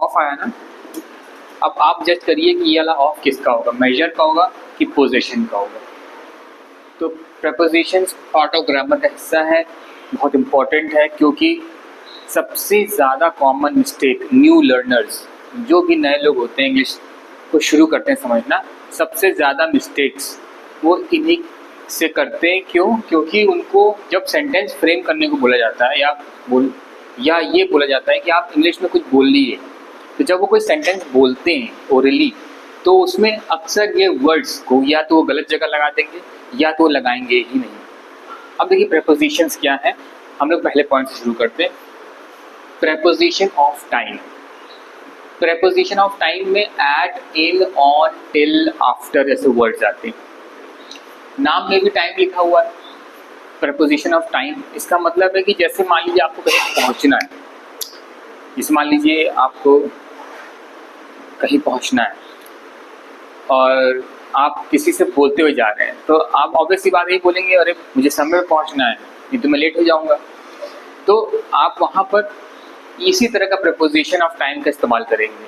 Of आया ना, अब आप जज करिए कि ये वाला ऑफ किसका होगा, मेजर का होगा कि पोजीशन का होगा। तो प्रेपोजिशंस पार्ट ऑफ ग्रामर का हिस्सा है, बहुत इम्पॉर्टेंट है, क्योंकि सबसे ज़्यादा कॉमन मिस्टेक न्यू लर्नर्स, जो भी नए लोग होते हैं इंग्लिश को शुरू करते हैं समझना, सबसे ज़्यादा मिस्टेक्स वो इन्हीं से करते हैं। क्यों? क्योंकि उनको जब सेंटेंस फ्रेम करने को बोला जाता है या ये बोला जाता है कि आप इंग्लिश में कुछ बोलिए, तो जब वो कोई सेंटेंस बोलते हैं ओरली, तो उसमें अक्सर ये वर्ड्स को या तो वो गलत जगह लगा देंगे या तो लगाएंगे ही नहीं। अब देखिए प्रेपोजिशंस क्या है, हम लोग पहले पॉइंट से शुरू करते हैं। Preposition of time. Preposition of time में at, in, on, till, after जैसे वर्ड्स आते हैं। नाम में भी टाइम लिखा हुआ है। प्रेपोजिशन ऑफ टाइम इसका मतलब है कि जैसे मान लीजिए आपको कहीं पहुंचना है, जैसे मान लीजिए आपको कहीं पहुंचना है और आप किसी से बोलते हुए जा रहे हैं, तो आप ऑब्वियसली बात यही बोलेंगे, अरे मुझे समय पे पहुंचना है, नहीं तो मैं लेट हो जाऊंगा। तो आप वहाँ पर इसी तरह का प्रेपोजिशन ऑफ टाइम का इस्तेमाल करेंगे।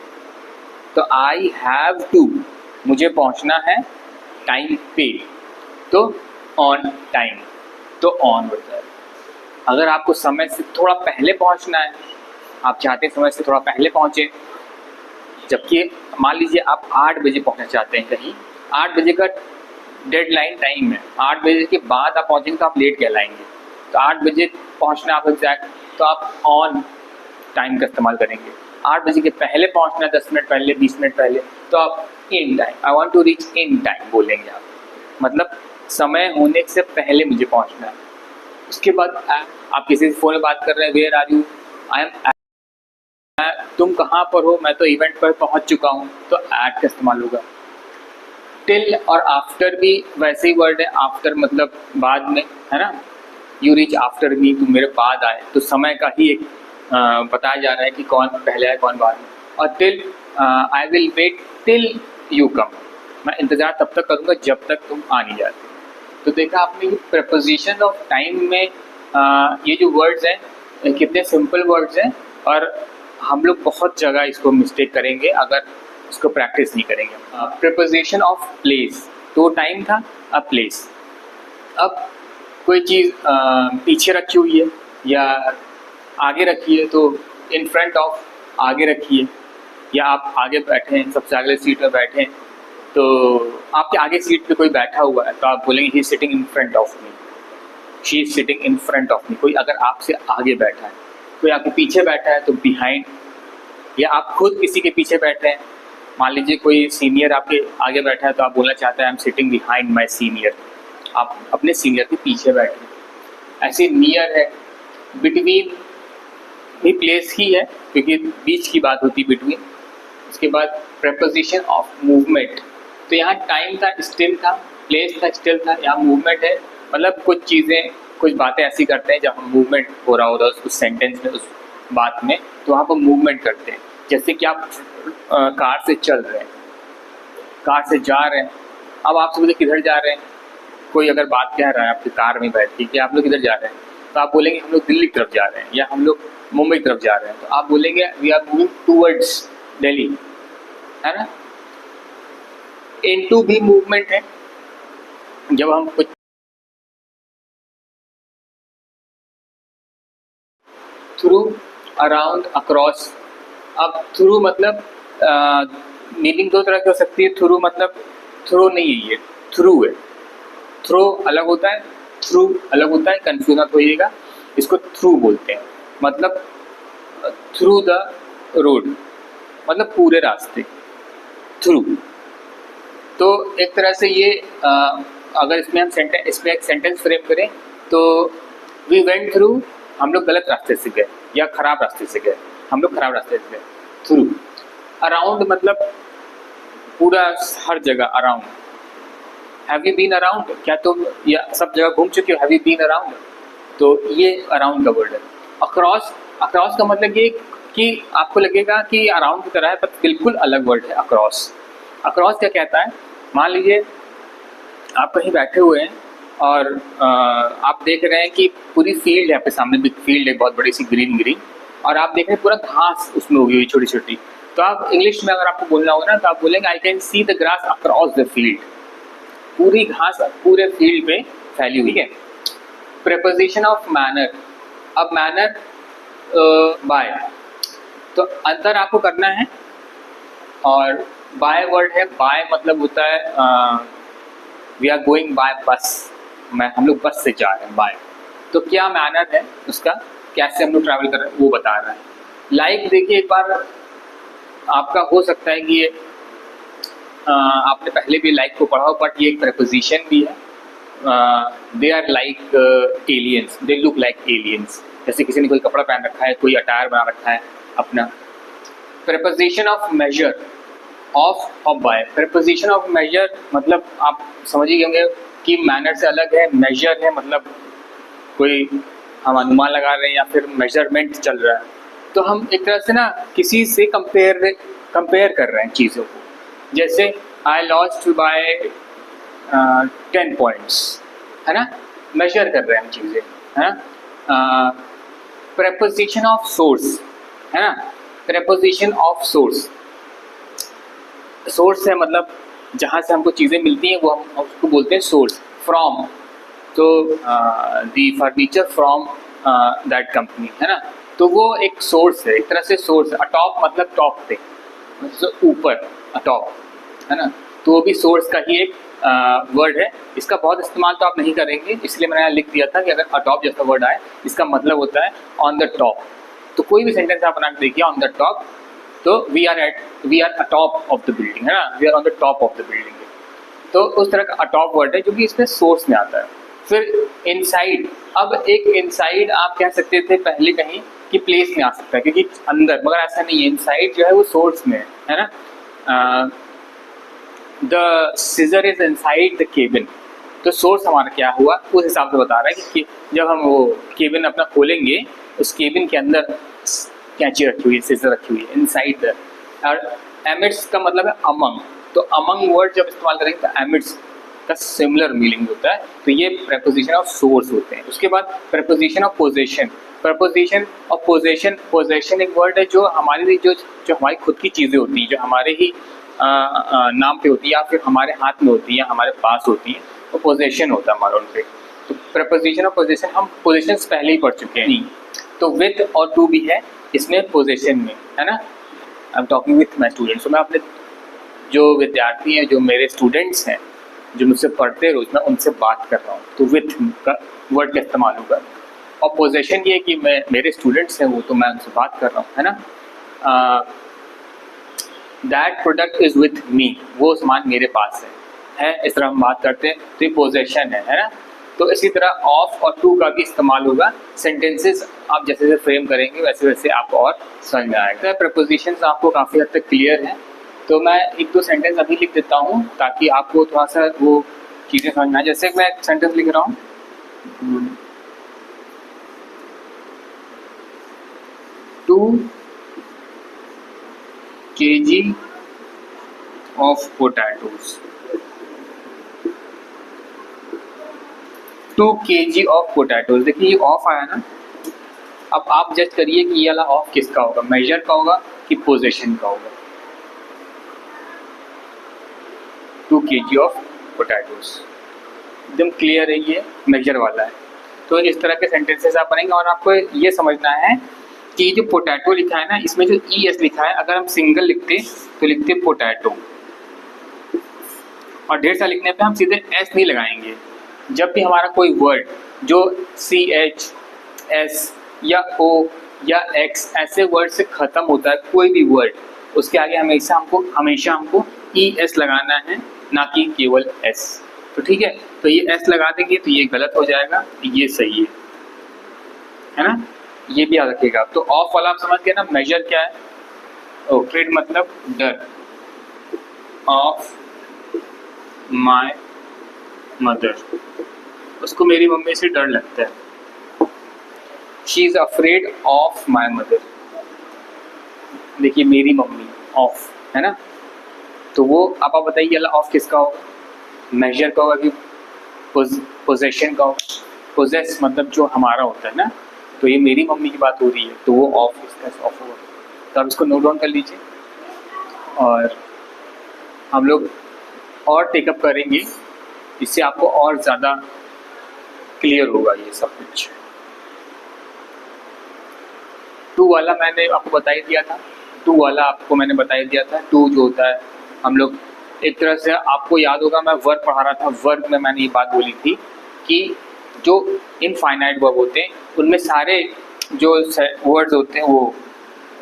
तो आई हैव टू, मुझे पहुंचना है टाइम पे, तो ऑन टाइम, तो ऑन होता है। अगर आपको समय से थोड़ा पहले पहुंचना है, आप चाहते हैं समय से थोड़ा पहले पहुंचे, जबकि मान लीजिए आप 8 बजे पहुंचना चाहते हैं कहीं, 8 बजे का डेडलाइन टाइम है, 8 बजे के बाद आप पहुंचेंगे तो आप लेट कहलाएंगे। तो 8 बजे पहुंचना आप एग्जैक्ट, तो आप ऑन टाइम का इस्तेमाल करेंगे। 8 बजे के पहले पहुंचना, 10 मिनट पहले, 20 मिनट पहले, तो आप in time, I want to reach in time बोलेंगे आप, मतलब समय होने से पहले मुझे पहुंचना है। उसके बाद आप किसी से फ़ोन में बात कर रहे हैं, where are you, I am, तुम कहाँ पर हो, मैं तो इवेंट पर पहुंच चुका हूँ, तो एट का इस्तेमाल होगा। टिल और आफ्टर भी वैसे ही वर्ड है, आफ्टर मतलब बाद में, है ना, यू रीच आफ्टर मी, तुम मेरे बाद आए, तो समय का ही एक बताया जा रहा है कि कौन पहले आए कौन बाद में। और till, I will wait till you come, मैं इंतज़ार तब तक करूँगा जब तक तुम आ नहीं जाते। तो देखा आपने प्रेपोजिशन ऑफ टाइम में ये जो वर्ड्स हैं कितने सिंपल वर्ड्स हैं, और हम लोग बहुत जगह इसको मिस्टेक करेंगे अगर इसको प्रैक्टिस नहीं करेंगे। प्रेपोजिशन ऑफ प्लेस, तो टाइम था, अब प्लेस। अब कोई चीज़ पीछे रखी हुई है या आगे रखी है, तो इन फ्रंट ऑफ आगे रखी है, या आप आगे बैठे हैं, सबसे अगले सीट में बैठे हैं, तो आपके आगे सीट पे कोई बैठा हुआ है तो आप बोलेंगे he is sitting in front of me, she is sitting in front of me. कोई अगर आपसे आगे बैठा है, कोई आपके पीछे बैठा है तो बिहाइंड, या आप खुद किसी के पीछे बैठे हैं, मान लीजिए कोई सीनियर आपके आगे बैठा है तो आप बोलना चाहते हैं I am sitting behind my senior, आप अपने सीनियर के पीछे बैठे हैं। ऐसे नियर है, बिटवीन भी प्लेस ही है क्योंकि बीच की बात होती है, बिटवीन। उसके बाद प्रेपोजिशन ऑफ मूवमेंट, तो यहाँ टाइम था, स्टिल था, प्लेस था, स्टिल था, यहाँ मूवमेंट है, मतलब कुछ चीज़ें कुछ बातें ऐसी करते हैं जब हम मूवमेंट हो रहा होता है उस सेंटेंस में, उस बात में, तो वहाँ पर मूवमेंट करते हैं। जैसे कि आप कार से चल रहे हैं, कार से जा रहे हैं, अब आपसे बोले किधर जा रहे हैं, कोई अगर बात कह रहा है आपकी कार में बैठ के कि आप लोग किधर जा रहे हैं, तो आप बोलेंगे हम लोग दिल्ली की तरफ जा रहे हैं, या हम लोग मुंबई की तरफ जा रहे हैं, तो आप बोलेंगे we are moving towards Delhi, है ना। इनटू भी मूवमेंट है, जब हम कुछ थ्रू, अराउंड, अक्रॉस। अब थ्रू मतलब मीनिंग दो तरह की हो सकती है। थ्रू मतलब थ्रू नहीं है, ये थ्रू है, थ्रो अलग होता है, थ्रू अलग होता है, कंफ्यूज मत होइएगा। इसको थ्रू बोलते हैं, मतलब थ्रू द रोड, मतलब पूरे रास्ते, थ्रू। तो एक तरह से ये अगर इसमें हम इसमें एक सेंटेंस फ्रेम करें तो वी वेंट थ्रू, हम लोग गलत रास्ते से गए या खराब रास्ते से गए, हम लोग खराब रास्ते से गए, थ्रू। अराउंड मतलब पूरा, हर जगह, around. Have you been around, क्या तुम या सब जगह घूम चुके हो, हैव यू बीन अराउंड, तो ये अराउंड का वर्ड है। अक्रॉस, अक्रॉस का मतलब ये कि आपको लगेगा कि अराउंड की तरह है, पर बिल्कुल अलग वर्ड है अक्रॉस। अक्रॉस क्या कहता है, मान लीजिए आप कहीं बैठे हुए हैं और आप देख रहे हैं कि पूरी फील्ड है आपके सामने, बिग फील्ड है, बहुत बड़ी सी ग्रीन, और आप देख रहे हैं पूरा घास उसमें उगी हुई छोटी छोटी, तो आप इंग्लिश में अगर आपको बोलना होगा ना तो आप बोलेंगे I can see the grass across the field, पूरी घास पूरे फील्ड पे फैली हुई है। प्रेपोजिशन ऑफ मैनर, अब मैनर बाय, तो अंतर आपको करना है। और बाय वर्ड है, बाय मतलब होता है वी आर गोइंग बाय बस, हम लोग बस से जा रहे हैं बाय। तो क्या मैनर है उसका, कैसे हम लोग ट्रैवल कर रहे हैं वो बता रहा है। लाइक देखिए एक बार आपका हो सकता है कि ये आपने पहले भी लाइक को पढ़ा हो, बट ये एक प्रेपोजिशन भी है। They are like aliens, they look like aliens, जैसे किसी ने कोई कपड़ा पहन रखा है, कोई अटायर बना रखा है अपना। प्रेपोजिशन ऑफ मेजर, ऑफ और बाय। प्रेपोजिशन ऑफ मेजर मतलब आप समझ ही होंगे कि मैनर से अलग है, मेजर है मतलब कोई हम अनुमान लगा रहे हैं या फिर मेजरमेंट चल रहा है। तो हम एक तरह से ना किसी से कंपेयर कर रहे हैं चीज़ों को। जैसे आई लॉस्ट बाय 10 पॉइंट्स, है ना, मेजर कर रहे हैं हम चीज़ें, है ना। प्रेपोजिशन ऑफ सोर्स, है ना, प्रेपोजिशन ऑफ सोर्स, सोर्स है मतलब जहाँ से हमको चीज़ें मिलती हैं वो हम उसको बोलते हैं सोर्स। फ्रॉम, तो दी फर्नीचर फ्रॉम दैट कंपनी, है ना, तो वो एक सोर्स है, एक तरह से सोर्स। अटॉप मतलब टॉप पे, ऊपर, अटॉप, है ना, तो वो भी सोर्स का ही एक वर्ड है। इसका बहुत इस्तेमाल तो आप नहीं करेंगे, इसलिए मैंने यहाँ लिख दिया था कि अगर अटॉप जैसा वर्ड आए इसका मतलब होता है ऑन द टॉप। तो कोई भी सेंटेंस आप बना के देखिए ऑन द टॉप, तो we are atop of the building, है ना, we are on the top of the building. तो उस तरह का अटॉप वर्ड है जो कि इसमें सोर्स में आता है। फिर इनसाइड, अब एक इनसाइड आप कह सकते थे पहले कहीं कि प्लेस में आ सकता है क्योंकि अंदर, मगर ऐसा नहीं है। इनसाइड जो है वो सोर्स में है ना। The seizure is inside the cabin, तो सोर्स हमारा क्या हुआ उस हिसाब से बता रहा है कि जब हम वो केबिन अपना खोलेंगे उस केबिन के अंदर कैंची रखी हुई है, सीजर रखी हुई है इनसाइड द। और एमिड्स का मतलब है अमंग, तो अमंग वर्ड जब इस्तेमाल करेंगे तो एमिड्स का सिमिलर मीनिंग होता है। तो ये प्रेपोजिशन ऑफ सोर्स होते हैं। उसके बाद preposition of possession, preposition of possession, possession एक वर्ड है जो हमारी जो हमारी खुद की चीज़ें होती हैं, जो हमारे ही नाम पे होती है या फिर हमारे हाथ में होती है, हमारे पास होती है, तो पोजेशन होता है हमारा उन पे। तो प्रपोजिशन ऑफ पोजेशन हम पोजेशन पहले ही पढ़ चुके हैं। तो विथ और टू भी है इसमें पोजेशन में, है ना। I am talking with my students, तो मैं अपने जो विद्यार्थी हैं, जो मेरे स्टूडेंट्स हैं, जो मुझसे पढ़ते हैं रोज, मैं उनसे बात कर रहा हूँ, तो विथ का वर्ड का इस्तेमाल होगा। और पोजेशन ये कि मैं मेरे स्टूडेंट्स हैं वो, तो मैं उनसे बात कर रहा हूँ, है ना। That product is with me, वो सामान मेरे पास है, इस तरह हम बात करते हैं, तो ये पोजेशन है ना। तो इसी तरह ऑफ और टू का भी इस्तेमाल होगा। सेंटेंसेस आप जैसे जैसे फ्रेम करेंगे वैसे वैसे आपको और समझ में आएगा। प्रपोजिशंस आपको काफ़ी हद तक क्लियर हैं, तो मैं एक दो सेंटेंस अभी लिख देता हूँ ताकि आपको थोड़ा सा वो चीज़ें समझ में आए। जैसे मैं एक सेंटेंस लिख रहा हूँ, 2 kg of potatoes, 2 kg of potatoes। देखिए ये ऑफ आया ना, अब आप जज करिए कि ये वाला ऑफ किसका होगा, मेजर का होगा कि पोजीशन का होगा। 2 kg of potatoes एकदम क्लियर है, ये मेजर वाला है। तो इस तरह के सेंटेंसेस आप बनेंगे। और आपको ये समझना है कि जो पोटैटो लिखा है ना, इसमें जो ई एस लिखा है, अगर हम सिंगल लिखते तो लिखते पोटैटो, और ढेर सा लिखने पे हम सीधे एस नहीं लगाएंगे। जब भी हमारा कोई वर्ड जो सी एच एस या ओ या एक्स ऐसे वर्ड से ख़त्म होता है, कोई भी वर्ड, उसके आगे हमेशा हमको ई एस लगाना है, ना कि केवल एस। तो ठीक है, तो ये एस लगा देंगे तो ये गलत हो जाएगा, ये सही है ना। ये भी याद रखिएगा। तो ऑफ वाला आप समझ गए ना, मेजर क्या है, ओके मतलब डर, ऑफ माय मदर, उसको मेरी मम्मी से डर लगता है, she is afraid of my mother. देखिए मेरी मम्मी, ऑफ है ना। तो वो आप बताइए अल्लाह ऑफ किसका होगा, मेजर का होगा कि पोजेशन का होगा। पोजेस मतलब जो हमारा होता है ना, तो ये मेरी मम्मी की बात हो रही है, तो वो ऑफ, इसका ऑफ होगा। तो आप इसको नोट डाउन कर लीजिए। और हम लोग और टेकअप करेंगे, इससे आपको और ज़्यादा क्लियर होगा ये सब कुछ। टू वाला मैंने आपको बता ही दिया था, टू वाला आपको मैंने बता ही दिया था। टू जो होता है, हम लोग एक तरह से, आपको याद होगा मैं वर्ब पढ़ा रहा था, वर्ब में मैंने ये बात बोली थी कि जो इनफाइनाइट वर्ब होते हैं उनमें सारे जो वर्ड्स होते हैं, वो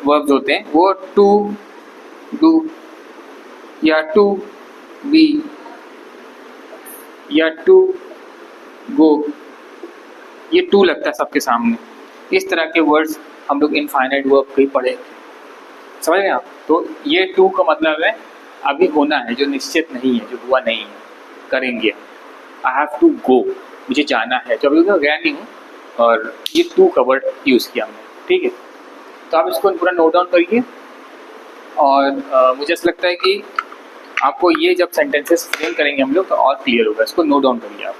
वर्ब्स होते हैं, वो टू डू या टू बी या टू गो, ये टू लगता है सबके सामने। इस तरह के वर्ड्स हम लोग इनफाइनाइट वर्ब के पढ़े, समझ गए आप? तो ये टू का मतलब है अभी होना है, जो निश्चित नहीं है, जो हुआ नहीं है, करेंगे। आई हैव टू गो, मुझे जाना है, जो अभी मैं गया नहीं हूँ, और ये टू का वर्ड यूज़ किया हमने, ठीक है। तो आप इसको पूरा नोट डाउन करिए, और मुझे ऐसा लगता है कि आपको ये जब सेंटेंसेस फ्रेम करेंगे हम लोग तो और क्लियर होगा। इसको नोट डाउन करिए आप।